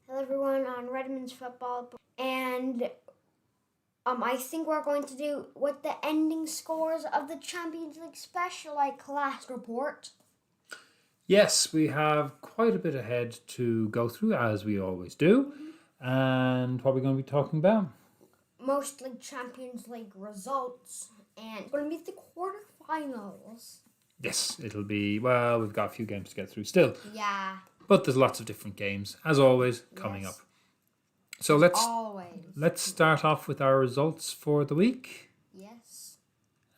Hello everyone on Redmond's football, and I think we're going to do what the ending scores of the Champions League special class report. Yes, we have quite a bit ahead to go through, as we always do. And what are we going to be talking about? Mostly Champions League results, and it's going to be the quarterfinals. Yes, it'll be, well, we've got a few games to get through still. Yeah. But there's lots of different games, as always, coming up. So let's start off with our results for the week. Yes.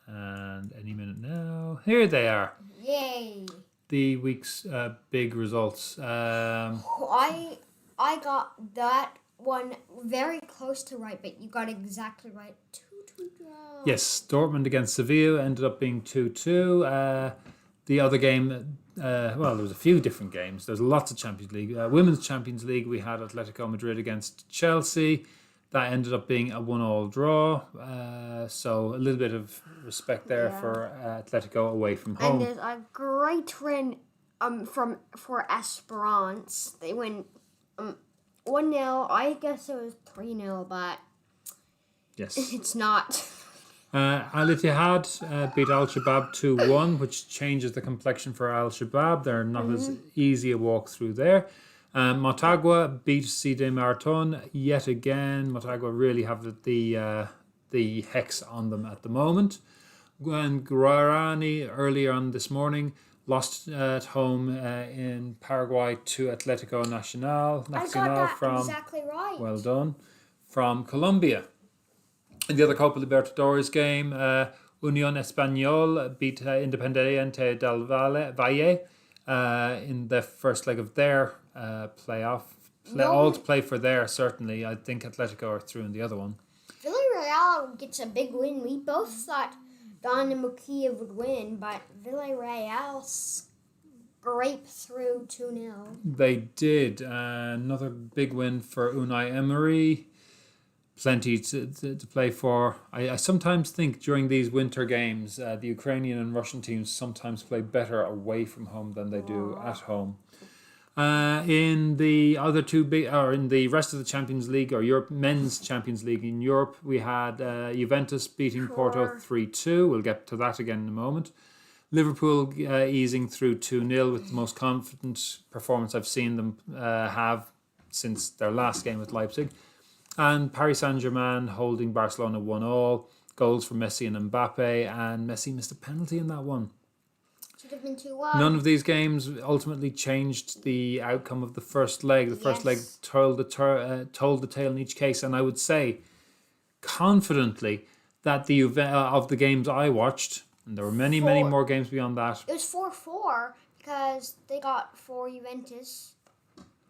And any minute now. Here they are. Yay. The week's big results. I got that one very close to right, but you got exactly right. 2-2 draw. Yes, Dortmund against Sevilla ended up being 2-2. The other game, there was a few different games. There's lots of Champions League. Women's Champions League, we had Atletico Madrid against Chelsea. That ended up being a 1-1 draw. So a little bit of respect there for Atletico away from home. And there's a great win for Esperance. They win 1-0. I guess it was 3-0, but yes, it's not. Al Ittihad beat Al Shabab 2-1, which changes the complexion for Al Shabab. They're not as easy a walk through there. Motagua beat CD Marathon yet again. Motagua really have the hex on them at the moment. And Guarani earlier on this morning lost at home in Paraguay to Atlético Nacional. I got that exactly right. Well done. From Colombia. In the other Copa Libertadores game, Unión Español beat Independiente del Valle in the first leg of their playoff. All to play for there, certainly. I think Atletico are through in the other one. Villarreal gets a big win. We both thought Don and Mukia would win, but Villarreal scraped through 2-0. They did. Another big win for Unai Emery. Plenty to play for. I sometimes think during these winter games, the Ukrainian and Russian teams sometimes play better away from home than they do at home. In the other in the rest of the Champions League or Europe men's Champions League in Europe, we had Juventus beating Porto 3-2. We'll get to that again in a moment. Liverpool easing through 2-0 with the most confident performance I've seen them have since their last game with Leipzig. And Paris Saint-Germain holding Barcelona 1-1. Goals for Messi and Mbappe, and Messi missed a penalty in that one. Should have been 2-1. None of these games ultimately changed the outcome of the first leg. The first leg told the tale in each case, and I would say confidently that of the games I watched, and there were many more games beyond that. It was 4-4 because they got 4 Juventus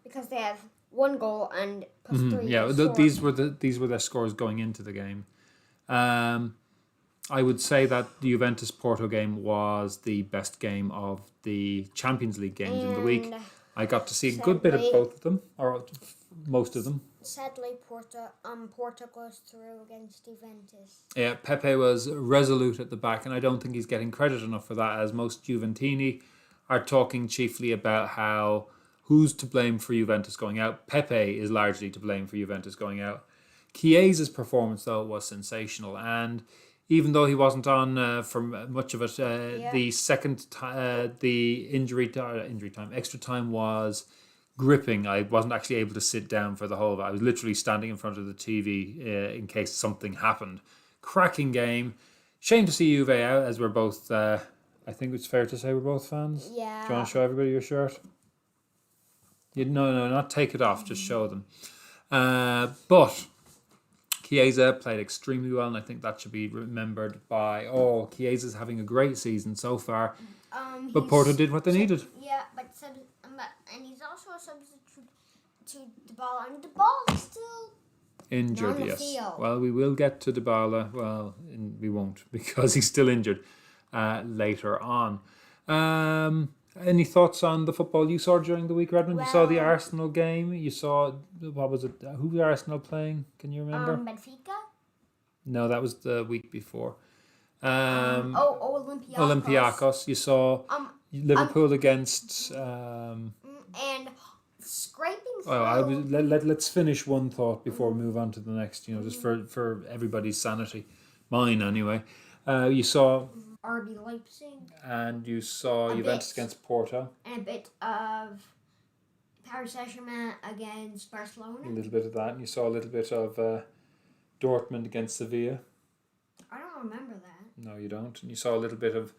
because they have 1 goal and plus 3. Yeah, these were their scores going into the game. I would say that the Juventus-Porto game was the best game of the Champions League games in the week. I got to see a good bit of both of them, or most of them. Sadly, Porto goes through against Juventus. Yeah, Pepe was resolute at the back, and I don't think he's getting credit enough for that, as most Juventini are talking chiefly about who's to blame for Juventus going out. Pepe is largely to blame for Juventus going out. Chiesa's performance, though, was sensational, and even though he wasn't on for much of it, the injury time, extra time was gripping. I wasn't actually able to sit down for the whole of it. I was literally standing in front of the TV in case something happened. Cracking game. Shame to see Juve out, as we're both, I think it's fair to say we're both fans. Yeah. Do you want to show everybody your shirt? No, not take it off, just show them. But Chiesa played extremely well, and I think that should be remembered by all. Chiesa's having a great season so far, but Porto did what they needed. Yeah, and he's also a substitute to Dybala, and Dybala's still injured, yes. Well, we will get to Dybala. Well, we won't, because he's still injured later on. Any thoughts on the football you saw during the week, Redmond? You saw the Arsenal game. You saw, what was it? Who was Arsenal playing? Can you remember? Benfica? No, that was the week before. Olympiacos. Olympiacos. You saw Liverpool against... and scraping through. Well, let's finish one thought before we move on to the next, just for everybody's sanity. Mine, anyway. You saw... RB Leipzig. And you saw Juventus against Porto. And a bit of Paris Saint-Germain against Barcelona. A little bit of that. And you saw a little bit of Dortmund against Sevilla. I don't remember that. No, you don't. And you saw a little bit of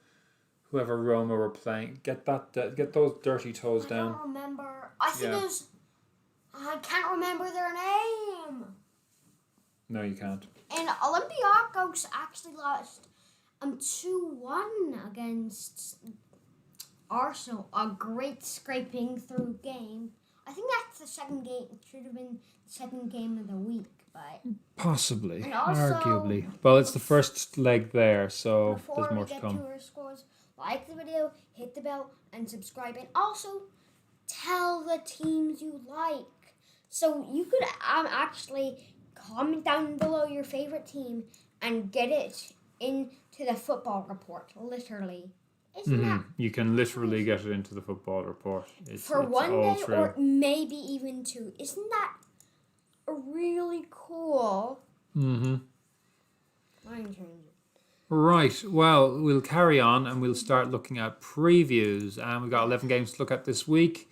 whoever Roma were playing. Get those dirty toes down. I don't remember. I think it was... I can't remember their name. No, you can't. And Olympiacos actually lost 2-1 against Arsenal. A great scraping through game. I think that's the second game. It should have been the second game of the week, but... Possibly. And also, arguably. Well, it's the first leg there, so there's more to come. Before we get to our scores, like the video, hit the bell, and subscribe. And also, tell the teams you like. So you could actually comment down below your favorite team and get it into the football report, literally. Isn't that... You can literally get it into the football report. It's one all day true. or maybe even 2. Isn't that really cool? Mm-hmm. I'm changing. Right, well, we'll carry on and we'll start looking at previews. And we've got 11 games to look at this week.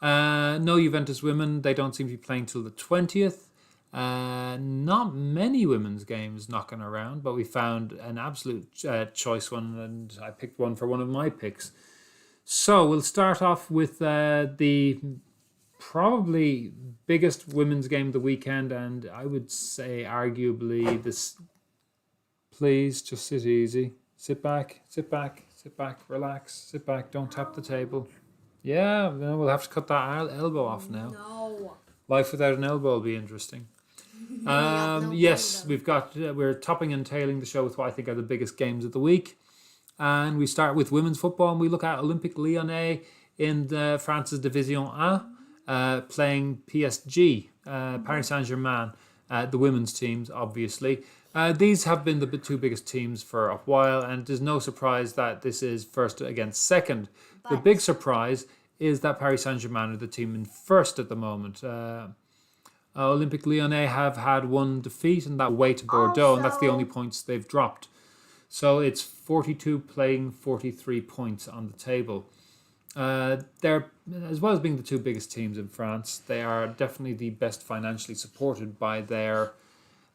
No Juventus women, they don't seem to be playing till the 20th. Not many women's games knocking around, but we found an absolute choice one, and I picked one for one of my picks. So we'll start off with the probably biggest women's game of the weekend, and I would say arguably this. Please just sit easy, sit back, relax, sit back, don't tap the table. Yeah, we'll have to cut that elbow off now. No. Life without an elbow will be interesting. Yes, we're topping and tailing the show with what I think are the biggest games of the week. And we start with women's football, and we look at Olympique Lyonnais in France's Division 1, playing PSG, Paris Saint-Germain, the women's teams, obviously. These have been the two biggest teams for a while, and there's no surprise that this is first against second. The big surprise is that Paris Saint-Germain are the team in first at the moment. Olympique Lyonnais have had one defeat, and that away to Bordeaux, and that's the only points they've dropped. So it's 42 playing 43 points on the table. They're, as well as being the two biggest teams in France, they are definitely the best financially supported by their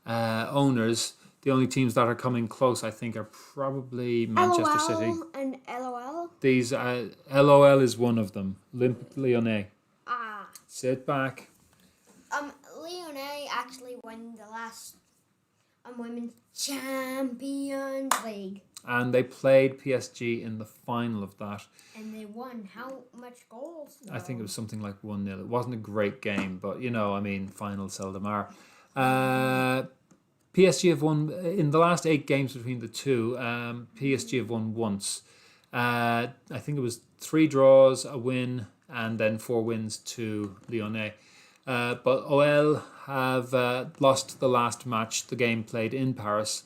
owners. The only teams that are coming close, I think, are probably Manchester City. And LOL? These, LOL is one of them. Olympique Lyonnais. Sit back. Lyonnais actually won the last Women's Champions League. And they played PSG in the final of that. And they won. How much goals? I think it was something like 1-0. It wasn't a great game, but, finals seldom are. PSG have won, in the last 8 games between the two, PSG have won once. I think it was 3 draws, a win, and then 4 wins to Lyonnais. But OL have lost the last match, the game played in Paris.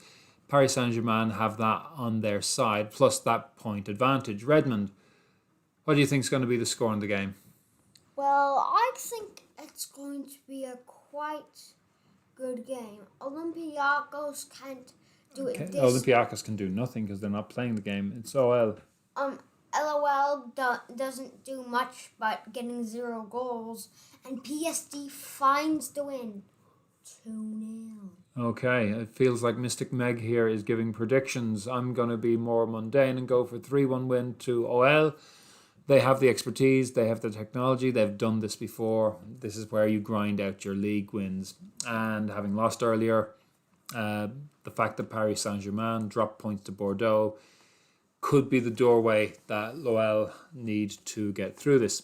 Paris Saint-Germain have that on their side, plus that point advantage. Redmond, what do you think is going to be the score in the game? Well, I think it's going to be a quite good game. Olympiacos can't do it. Olympiacos can do nothing because they're not playing the game. It's OL. LOL doesn't do much but getting 0 goals, and PSG finds the win 2-0. Okay, it feels like Mystic Meg here is giving predictions. I'm going to be more mundane and go for 3-1 win to OL. They have the expertise, they have the technology, they've done this before. This is where you grind out your league wins. And having lost earlier, the fact that Paris Saint-Germain dropped points to Bordeaux could be the doorway that L'OL need to get through this.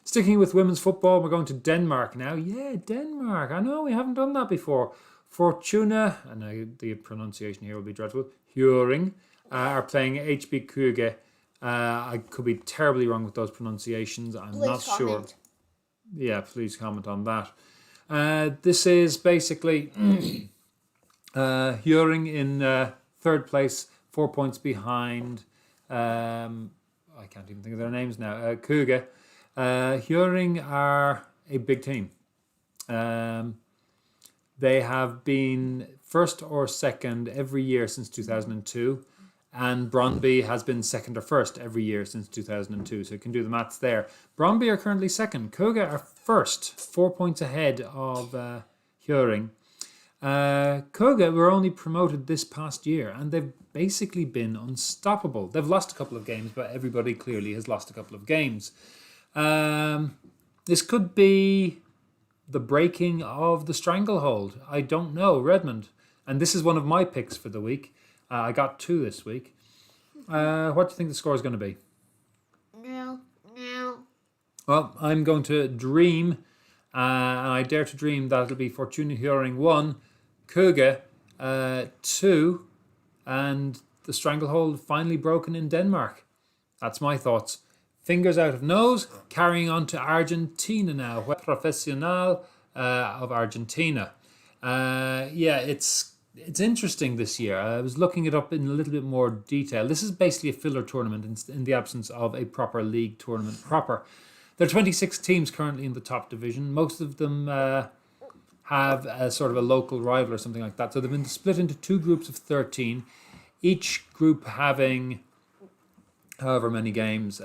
Sticking with women's football, we're going to Denmark now. Yeah, Denmark. I know we haven't done that before. Fortuna, and the pronunciation here will be dreadful, Hjørring, are playing HB Køge. I could be terribly wrong with those pronunciations. I'm not sure. Yeah, please comment on that. This is basically Hjørring in third place, 4 points behind. I can't even think of their names now. Køge. Hjørring are a big team. They have been first or second every year since 2002. And Brøndby has been second or first every year since 2002. So you can do the maths there. Brøndby are currently second. Køge are first, 4 points ahead of Hjørring. Køge were only promoted this past year, and they've basically been unstoppable. They've lost a couple of games, but everybody clearly has lost a couple of games. This could be the breaking of the stranglehold. I don't know. Redmond. And this is one of my picks for the week. I got 2 this week. What do you think the score is going to be? No. Well, I'm going to dream, and I dare to dream that it'll be Fortuna Hjørring 1, Køge 2, and the stranglehold finally broken in Denmark. That's my thoughts. Fingers out of nose, carrying on to Argentina now. Professional of Argentina. It's interesting this year. I was looking it up in a little bit more detail. This is basically a filler tournament in the absence of a proper league tournament proper. There are 26 teams currently in the top division. Most of them have a sort of a local rival or something like that. So they've been split into 2 groups of 13, each group having however many games.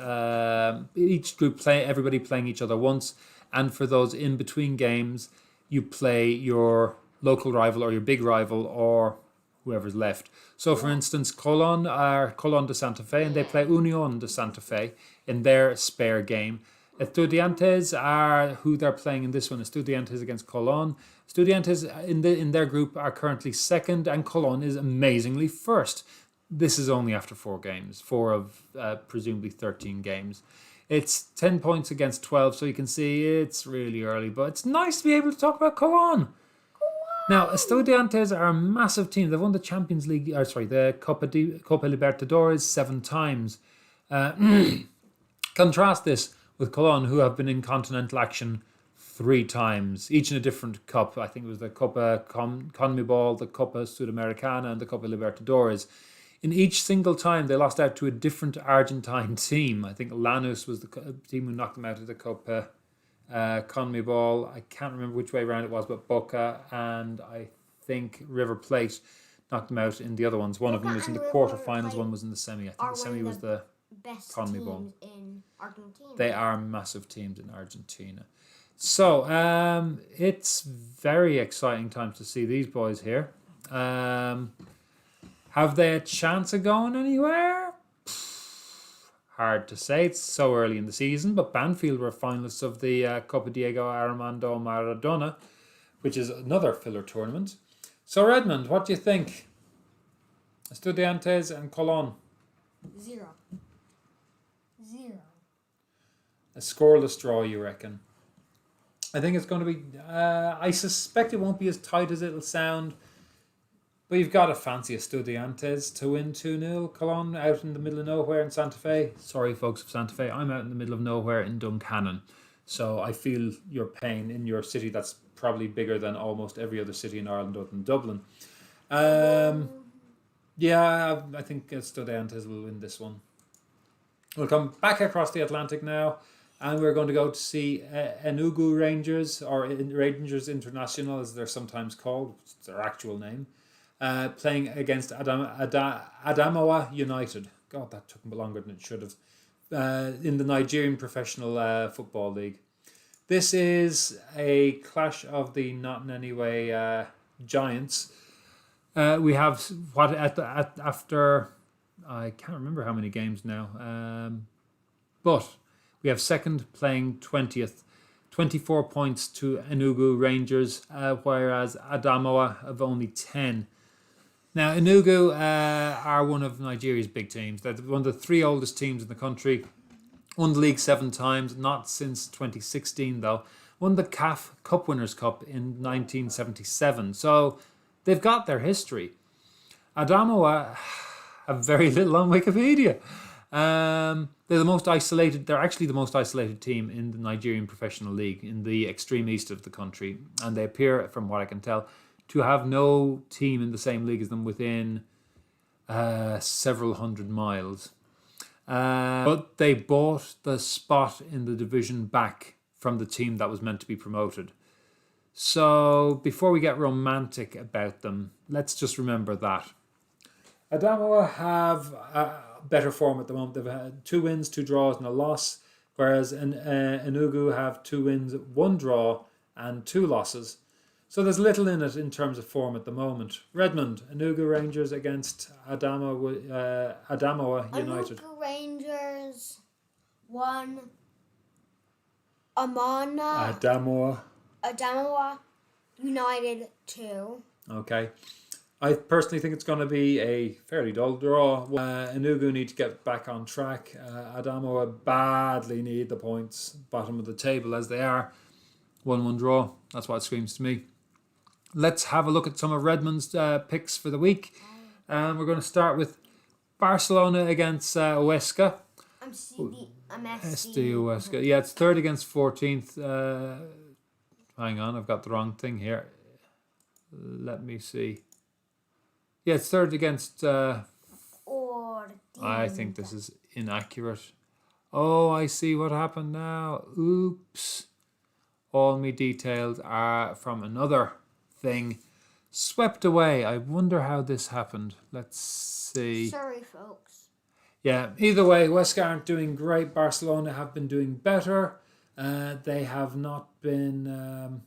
Each group everybody playing each other once. And for those in-between games, you play your local rival or your big rival or whoever's left. So, for instance, Colón are Colón de Santa Fe, and they play Unión de Santa Fe in their spare game. Estudiantes are who they're playing in this one. Estudiantes against Colón. Estudiantes in their group are currently second, and Colón is amazingly first. This is only after 4 games, 4 of presumably 13 games. It's 10 points against 12, so you can see it's really early, but it's nice to be able to talk about Colón. Now, Estudiantes are a massive team. They've won the Champions League, the Copa Libertadores 7 times. Contrast this with Colón, who have been in continental action 3 times, each in a different cup. I think it was the Copa Conmebol, the Copa Sudamericana, and the Copa Libertadores. In each single time, they lost out to a different Argentine team. I think Lanús was the team who knocked them out of the Copa Conmebol. I can't remember which way around it was, but Boca and I think River Plate knocked them out in the other ones. One of them was in the quarterfinals, one was in the semi. I think the semi was the best Conmebol. Teams in Argentina. They are massive teams in Argentina. So it's very exciting times to see these boys here. Have they a chance of going anywhere? Hard to say. It's so early in the season, but Banfield were finalists of the Copa Diego Armando Maradona, which is another filler tournament. So Redmond, what do you think? Estudiantes and Colón. 0. A scoreless draw, you reckon? I think it's going to be... I suspect it won't be as tight as it'll sound, but you've got to fancy Estudiantes to win 2-0. Colón out in the middle of nowhere in Santa Fe. Sorry, folks of Santa Fe. I'm out in the middle of nowhere in Duncannon. So I feel your pain in your city that's probably bigger than almost every other city in Ireland other than Dublin. Yeah, I think Estudiantes will win this one. We'll come back across the Atlantic now, and we're going to go to see Enugu Rangers, or Rangers International as they're sometimes called. It's their actual name. Playing against Adamawa United. God, that took longer than it should have. In the Nigerian Professional Football League. This is a clash of the not in any way giants. We have after I can't remember how many games now, but we have second playing 20th, 24 points to Enugu Rangers, whereas Adamawa have only 10. Now, Enugu are one of Nigeria's big teams. They're one of the 3 oldest teams in the country. Won the league 7 times, not since 2016 though. Won the CAF Cup Winners' Cup in 1977. So they've got their history. Adamawa have very little on Wikipedia. They're the most isolated. They're actually the most isolated team in the Nigerian Professional League in the extreme east of the country, and they appear, from what I can tell, to have no team in the same league as them within several hundred miles. But they bought the spot in the division back from the team that was meant to be promoted. So before we get romantic about them, let's just remember that. Adamawa have better form at the moment. They've had 2 wins, 2 draws and a loss, whereas Enugu have 2 wins, 1 draw and 2 losses. So there's little in it in terms of form at the moment. Redmond, Enugu Rangers against Adamawa United. Enugu Rangers 1. Adamawa United 2. Okay. I personally think it's going to be a fairly dull draw. Enugu need to get back on track. Adamawa badly need the points, bottom of the table as they are. 1-1 draw. That's what it screams to me. Let's have a look at some of Redmond's picks for the week. We're going to start with Barcelona against Huesca. I'm SD Huesca. Yeah, it's 3rd against 14th. Hang on, I've got the wrong thing here. Let me see. Yeah, it's 3rd against... I think this is inaccurate. Oh, I see what happened now. Oops. All me details are from another thing. Swept away. I wonder how this happened. Let's see. Sorry, folks. Yeah, either way, Huesca aren't doing great. Barcelona have been doing better. They have not been...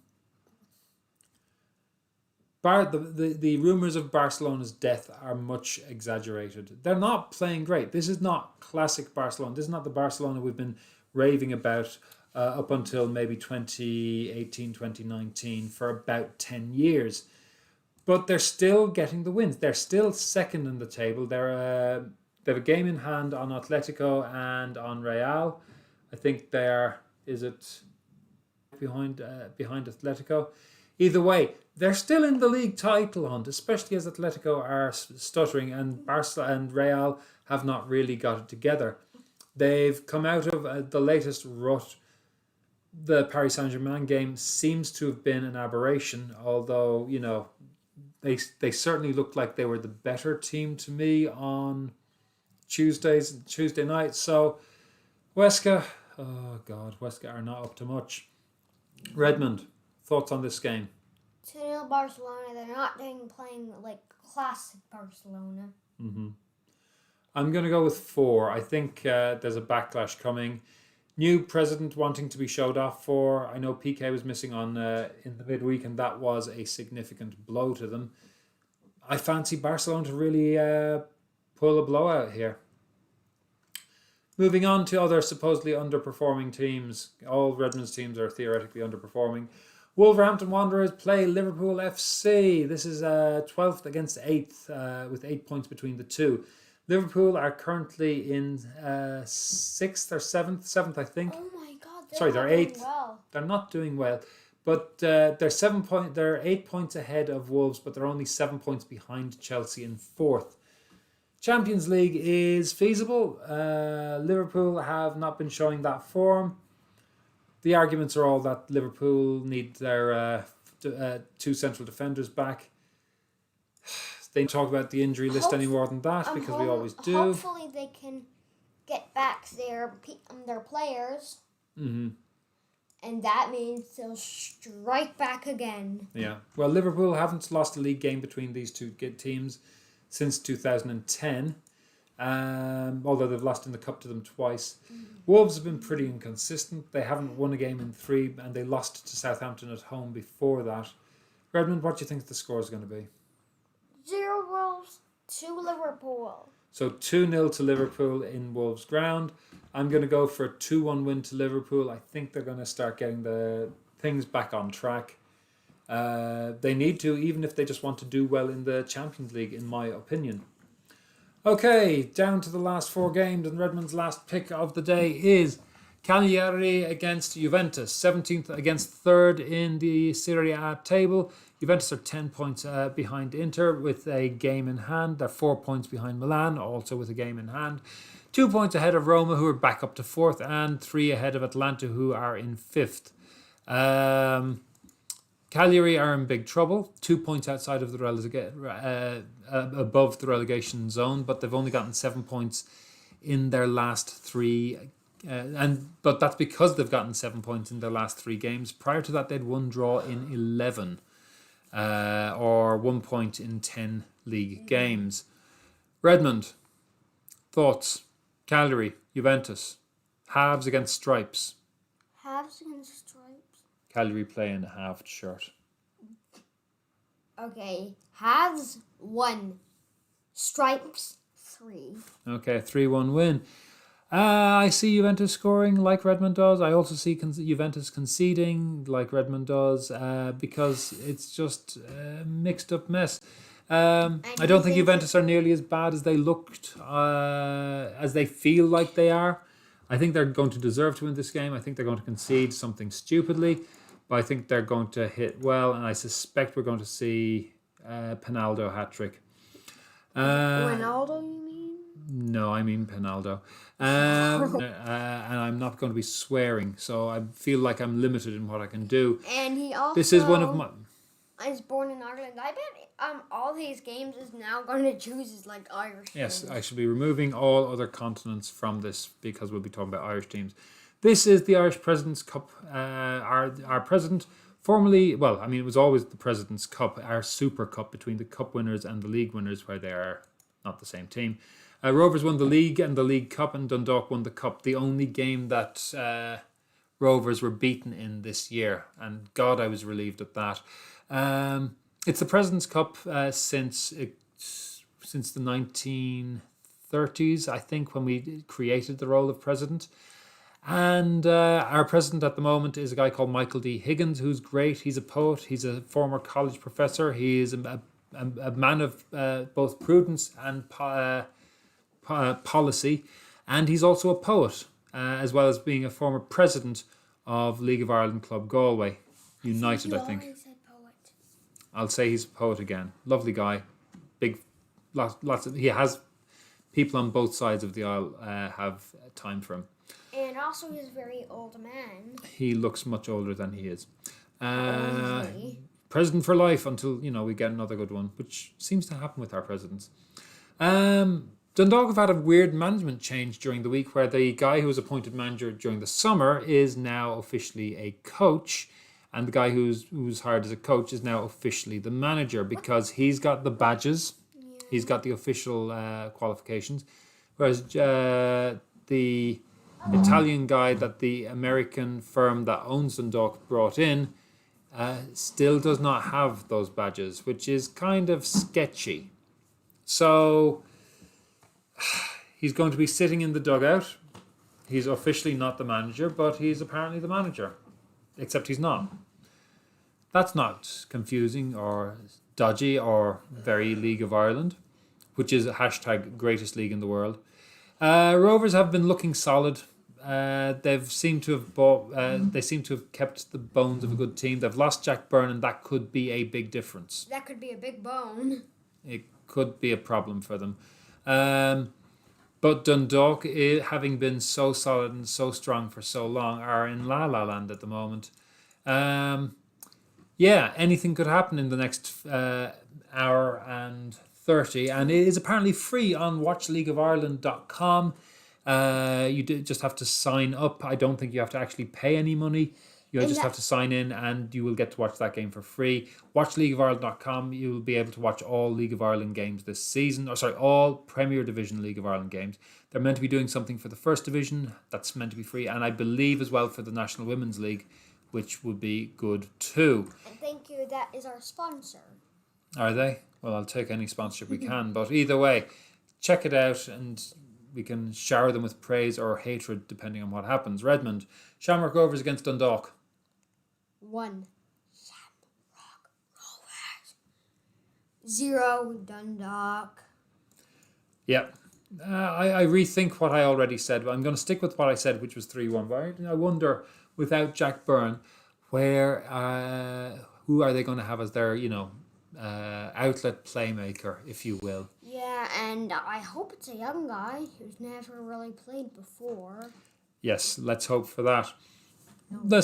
The rumours of Barcelona's death are much exaggerated. They're not playing great. This is not classic Barcelona. This is not the Barcelona we've been raving about up until maybe 2018, 2019 for about 10 years. But they're still getting the wins. They're still 2nd in the table. They have a game in hand on Atletico and on Real. I think they're... Is it behind Atletico? Either way, they're still in the league title hunt, especially as Atletico are stuttering and Barca and Real have not really got it together. They've come out of the latest rut. The Paris Saint-Germain game seems to have been an aberration, although, you know, they certainly looked like they were the better team to me on Tuesday night. So Huesca, oh God, Huesca are not up to much. Redmond, thoughts on this game? 2-0 Barcelona. They're not playing like classic Barcelona. Mm-hmm. I'm going to go with 4. I think there's a backlash coming. New president wanting to be showed off for. I know PK was missing on in the midweek, and that was a significant blow to them. I fancy Barcelona to really pull a blowout here. Moving on to other supposedly underperforming teams. All Redmond's teams are theoretically underperforming. Wolverhampton Wanderers play Liverpool FC. This is 12th against 8th with 8 points between the two. Liverpool are currently in 6th or 7th, I think. Oh my God! They're 8th. Well. They're not doing well, but they're 8 points ahead of Wolves, but they're only 7 points behind Chelsea in 4th. Champions League is feasible. Liverpool have not been showing that form. The arguments are all that Liverpool need their 2 central defenders back. They don't talk about the injury list any more than that because we always do. Hopefully they can get back their players. Mm-hmm. And that means they'll strike back again. Yeah. Well, Liverpool haven't lost a league game between these two teams since 2010. Although they've lost in the cup to them twice. Wolves have been pretty inconsistent. They haven't won a game in 3 and they lost to Southampton at home before that. Redmond, what do you think the score is going to be? 0 Wolves, 2 Liverpool. So 2-0 to Liverpool in Wolves' ground. I'm going to go for a 2-1 win to Liverpool. I think they're going to start getting the things back on track. They need to, even if they just want to do well in the Champions League, in my opinion. Okay, down to the last 4 games, and Redmond's last pick of the day is Cagliari against Juventus, 17th against 3rd in the Serie A table. Juventus are 10 points behind Inter with a game in hand. They're 4 points behind Milan, also with a game in hand. 2 points ahead of Roma, who are back up to 4th, and 3 ahead of Atalanta, who are in 5th. Cagliari are in big trouble, 2 points outside of the above the relegation zone, but they've only gotten 7 points in their last 3 But that's because they've gotten 7 points in their last 3 games. Prior to that, they'd 1 draw in 11, or 1 point in 10 league games. Redmond, thoughts? Cagliari, Juventus, halves against stripes. Halves against stripes. Cagliari play in a halved shirt. Okay, halves 1, stripes 3. Okay, 3-1 win. I see Juventus scoring like Redmond does. I also see Juventus conceding like Redmond does, because it's just a mixed up mess. I don't think Juventus are nearly as bad as they looked, as they feel like they are. I think they're going to deserve to win this game. I think they're going to concede something stupidly, but I think they're going to hit well, and I suspect we're going to see Pinaldo hat-trick. Ronaldo, you mean? No, I mean Pinaldo. And I'm not going to be swearing, so I feel like I'm limited in what I can do. And he also... This is one of my... is born in Ireland. I bet all these games is now going to choose is like Irish Yes, teams. I should be removing all other continents from this because we'll be talking about Irish teams. This is the Irish President's Cup. Our president, formerly, well, I mean, it was always the President's Cup, our Super Cup between the Cup winners and the League winners, where they are not the same team. Rovers won the League and the League Cup, and Dundalk won the Cup. The only game that Rovers were beaten in this year, and God, I was relieved at that. It's the President's Cup since the 1930s, I think, when we created the role of president. And our president at the moment is a guy called Michael D. Higgins, who's great. He's a poet. He's a former college professor. He is a man of both prudence and policy. And he's also a poet, as well as being a former president of League of Ireland club Galway United, I think. I'll say he's a poet again. Lovely guy. Lots of... He has... People on both sides of the aisle have time for him. And also he's a very old man. He looks much older than he is. How old is he? President for life until, we get another good one, which seems to happen with our presidents. Dundalk have had a weird management change during the week where the guy who was appointed manager during the summer is now officially a coach. And the guy who's hired as a coach is now officially the manager because he's got the badges. Yeah. He's got the official qualifications. Whereas the Italian guy that the American firm that owns Dundalk brought in still does not have those badges, which is kind of sketchy. So he's going to be sitting in the dugout. He's officially not the manager, but he's apparently the manager. Except he's not. That's not confusing or dodgy or very League of Ireland, which is a hashtag greatest league in the world. Rovers have been looking solid. They seem to have kept the bones of a good team. They've lost Jack Byrne, and that could be a big difference. That could be a big bone. It could be a problem for them. But Dundalk, having been so solid and so strong for so long, are in la-la land at the moment. Anything could happen in the next hour and 30. And it is apparently free on watchleagueofireland.com. You just have to sign up. I don't think you have to actually pay any money. You just have to sign in and you will get to watch that game for free. WatchLeagueOfIreland.com. You will be able to watch all League of Ireland games this season. All Premier Division League of Ireland games. They're meant to be doing something for the First Division. That's meant to be free. And I believe as well for the National Women's League, which would be good too. And thank you. That is our sponsor. Are they? Well, I'll take any sponsorship we can. But either way, check it out and we can shower them with praise or hatred depending on what happens. Redmond, Shamrock Rovers against Dundalk. 1. Shamrock Rovers. 0. Dundalk. Yeah. I rethink what I already said. I'm going to stick with what I said, which was 3-1. But I wonder, without Jack Byrne, who are they going to have as their, outlet playmaker, if you will? Yeah, and I hope it's a young guy who's never really played before. Yes, let's hope for that. The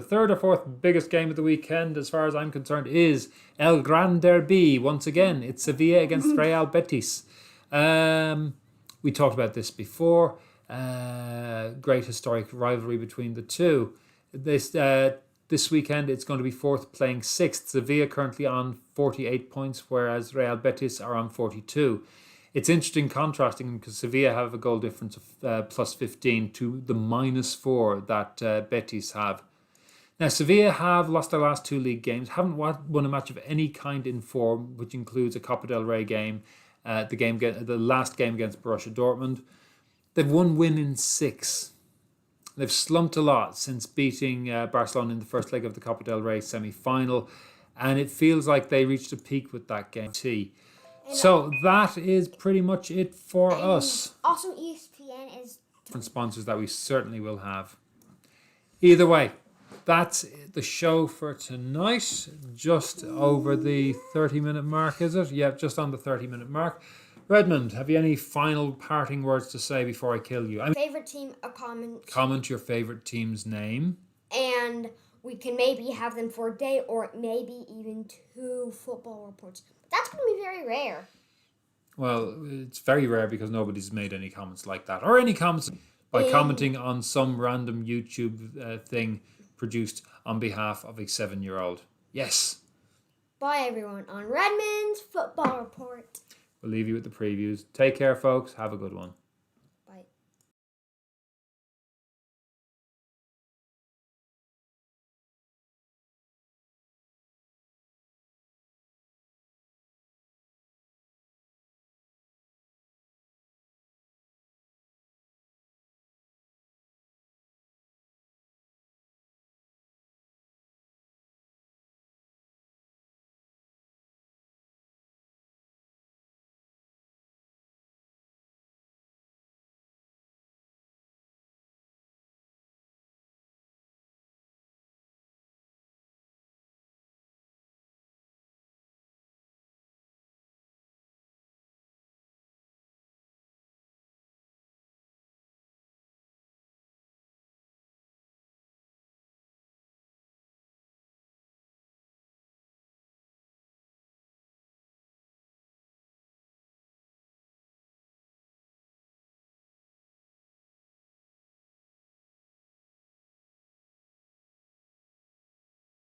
third or fourth biggest game of the weekend, as far as I'm concerned, is El Gran Derby. Once again, it's Sevilla against Real Betis. We talked about this before. Great historic rivalry between the two. This weekend it's going to be fourth playing sixth. Sevilla currently on 48 points, whereas Real Betis are on 42. It's interesting contrasting because Sevilla have a goal difference of plus 15 to the -4 that Betis have. Now, Sevilla have lost their last 2 league games, haven't won a match of any kind in form, which includes a Copa del Rey game, the last game against Borussia Dortmund. They've one win in 6. They've slumped a lot since beating Barcelona in the first leg of the Copa del Rey semi-final, and it feels like they reached a peak with that game. So that is pretty much it for us. Also, ESPN is different sponsors that we certainly will have. Either way, that's the show for tonight. Just over the 30-minute mark, is it? Yeah, just on the 30-minute mark. Redmond, have you any final parting words to say before I kill you? Favorite team, a comment. Comment your favorite team's name. And we can maybe have them for a day or maybe even 2 football reports. That's going to be very rare. Well, it's very rare because nobody's made any comments like that. Or any comments by commenting on some random YouTube thing produced on behalf of a 7-year-old. Yes. Bye, everyone, on Redmond's Football Report. We'll leave you with the previews. Take care, folks. Have a good one.